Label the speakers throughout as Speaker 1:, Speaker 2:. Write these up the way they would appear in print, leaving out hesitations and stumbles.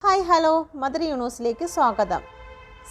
Speaker 1: Hi hello mother യൂണിവേഴ്സിലേക്ക് സ്വാഗതം.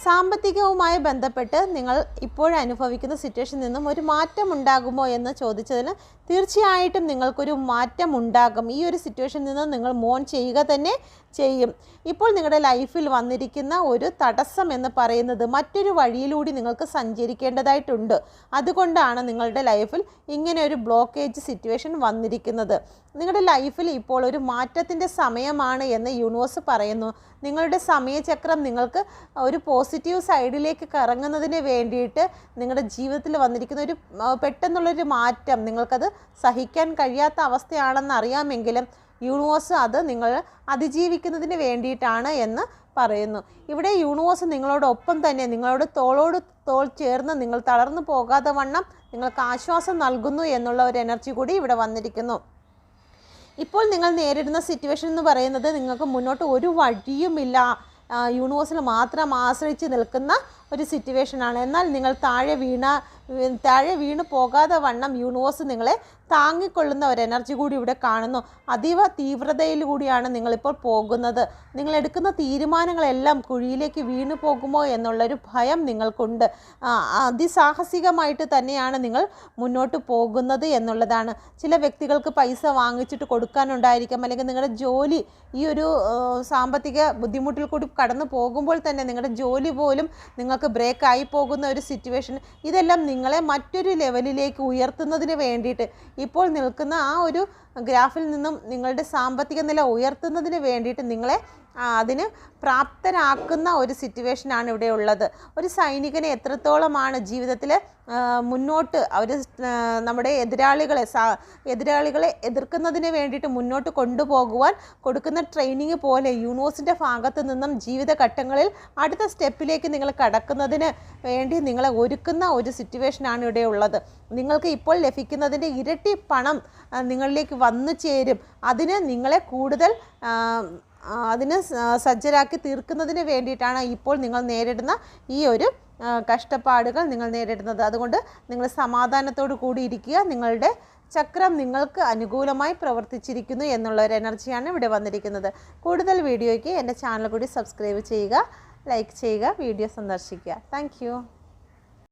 Speaker 1: സാമ്പത്തികവുമായി ബന്ധപ്പെട്ട് നിങ്ങൾ ഇപ്പോഴനുഭവിക്കുന്ന സിറ്റുവേഷനിൽ നിന്നും ഒരു മാറ്റം ഉണ്ടാകുമോ എന്ന് ചോദിച്ചതിന് തീർച്ചയായിട്ടും നിങ്ങൾക്കൊരു മാറ്റം ഉണ്ടാകും. ഈ ഒരു സിറ്റുവേഷനിൽ നിന്ന് നിങ്ങൾ മോൺ ചെയ്യുക തന്നെ ചെയ്യും. ഇപ്പോൾ നിങ്ങളുടെ ലൈഫിൽ വന്നിരിക്കുന്ന ഒരു തടസ്സം എന്ന് പറയുന്നത് മറ്റൊരു വഴിയിലൂടെ നിങ്ങൾക്ക് സഞ്ചരിക്കേണ്ടതായിട്ടുണ്ട്. അതുകൊണ്ടാണ് നിങ്ങളുടെ ലൈഫിൽ ഇങ്ങനെ ഒരു ബ്ലോക്കേജ് സിറ്റുവേഷൻ വന്നിരിക്കുന്നത്. നിങ്ങളുടെ ലൈഫിൽ ഇപ്പോൾ ഒരു മാറ്റത്തിൻ്റെ സമയമാണ് എന്ന് യൂണിവേഴ്സ് പറയുന്നു. നിങ്ങളുടെ സമയചക്രം നിങ്ങൾക്ക് ഒരു പോസിറ്റീവ് സൈഡിലേക്ക് കറങ്ങുന്നതിന് വേണ്ടിയിട്ട് നിങ്ങളുടെ ജീവിതത്തിൽ വന്നിരിക്കുന്ന ഒരു പെട്ടെന്നുള്ളൊരു മാറ്റം നിങ്ങൾക്കത് സഹിക്കാൻ കഴിയാത്ത അവസ്ഥയാണെന്ന് അറിയാമെങ്കിലും യൂണിവേഴ്സ് അത് നിങ്ങൾ അതിജീവിക്കുന്നതിന് വേണ്ടിയിട്ടാണ് എന്ന് പറയുന്നു. ഇവിടെ യൂണിവേഴ്സ് നിങ്ങളോടൊപ്പം തന്നെ നിങ്ങളോട് തോളോട് തോൾ ചേർന്ന് നിങ്ങൾ തളർന്നു പോകാതെ വണ്ണം നിങ്ങൾക്ക് ആശ്വാസം നൽകുന്നു എന്നുള്ള ഒരു എനർജി കൂടി ഇവിടെ വന്നിരിക്കുന്നു. ഇപ്പോൾ നിങ്ങൾ നേരിടുന്ന സിറ്റുവേഷൻ എന്ന് പറയുന്നത് നിങ്ങൾക്ക് മുന്നോട്ട് ഒരു വഴിയുമില്ല, യൂണിവേഴ്സിൽ മാത്രം ആശ്രയിച്ച് നിൽക്കുന്ന ഒരു സിറ്റുവേഷനാണ്. എന്നാൽ നിങ്ങൾ താഴെ വീണ് പോകാതെ വണ്ണം യൂണിവേഴ്സ് നിങ്ങളെ താങ്ങിക്കൊള്ളുന്ന ഒരു എനർജി കൂടി ഇവിടെ കാണുന്നു. അതീവ തീവ്രതയിൽ കൂടിയാണ് നിങ്ങളിപ്പോൾ പോകുന്നത്. നിങ്ങളെടുക്കുന്ന തീരുമാനങ്ങളെല്ലാം കുഴിയിലേക്ക് വീണു പോകുമോ എന്നുള്ളൊരു ഭയം നിങ്ങൾക്കുണ്ട്. അതിസാഹസികമായിട്ട് തന്നെയാണ് നിങ്ങൾ മുന്നോട്ട് പോകുന്നത് എന്നുള്ളതാണ്. ചില വ്യക്തികൾക്ക് പൈസ വാങ്ങിച്ചിട്ട് കൊടുക്കാനുണ്ടായിരിക്കാം, അല്ലെങ്കിൽ നിങ്ങളുടെ ജോലി ഈ ഒരു സാമ്പത്തിക ബുദ്ധിമുട്ടിൽ കൂടി കടന്നു പോകുമ്പോൾ തന്നെ നിങ്ങളുടെ ജോലി പോലും നിങ്ങൾക്ക് ബ്രേക്കായി പോകുന്ന ഒരു സിറ്റുവേഷൻ. ഇതെല്ലാം നിങ്ങളെ മറ്റൊരു ലെവലിലേക്ക് ഉയർത്തുന്നതിന് വേണ്ടിയിട്ട് ഇപ്പോൾ നിൽക്കുന്ന ആ ഒരു ഗ്രാഫിൽ നിന്നും നിങ്ങളുടെ സാമ്പത്തിക നില ഉയർത്തുന്നതിന് വേണ്ടിയിട്ട് നിങ്ങളെ അതിന് പ്രാപ്തരാക്കുന്ന ഒരു സിറ്റുവേഷനാണ് ഇവിടെ ഉള്ളത്. ഒരു സൈനികനെ എത്രത്തോളമാണ് ജീവിതത്തിൽ മുന്നോട്ട് അവർ നമ്മുടെ എതിരാളികളെ എതിർക്കുന്നതിന് വേണ്ടിയിട്ട് മുന്നോട്ട് കൊണ്ടുപോകുവാൻ കൊടുക്കുന്ന ട്രെയിനിങ് പോലെ യൂണിവേഴ്സിൻ്റെ ഭാഗത്തു നിന്നും ജീവിതഘട്ടങ്ങളിൽ അടുത്ത സ്റ്റെപ്പിലേക്ക് നിങ്ങൾ കടക്കുന്നതിന് വേണ്ടി നിങ്ങളെ ഒരുക്കുന്ന ഒരു സിറ്റുവേഷനാണ് ഇവിടെ ഉള്ളത്. നിങ്ങൾക്ക് ഇപ്പോൾ ലഭിക്കുന്നതിൻ്റെ ഇരട്ടി പണം നിങ്ങളിലേക്ക് വന്നു ചേരും. അതിന് നിങ്ങളെ കൂടുതൽ അതിന് സജ്ജരാക്കി തീർക്കുന്നതിന് വേണ്ടിയിട്ടാണ് ഇപ്പോൾ നിങ്ങൾ നേരിടുന്ന ഈ ഒരു കഷ്ടപ്പാടുകൾ നിങ്ങൾ നേരിടുന്നത്. അതുകൊണ്ട് നിങ്ങൾ സമാധാനത്തോടു കൂടി ഇരിക്കുക. നിങ്ങളുടെ ചക്രം നിങ്ങൾക്ക് അനുകൂലമായി പ്രവർത്തിച്ചിരിക്കുന്നു എന്നുള്ള ഒരു എനർജിയാണ് ഇവിടെ വന്നിരിക്കുന്നത്. കൂടുതൽ വീഡിയോയ്ക്ക് എൻ്റെ ചാനൽ കൂടി സബ്സ്ക്രൈബ് ചെയ്യുക, ലൈക്ക് ചെയ്യുക, വീഡിയോ സന്ദർശിക്കുക. താങ്ക്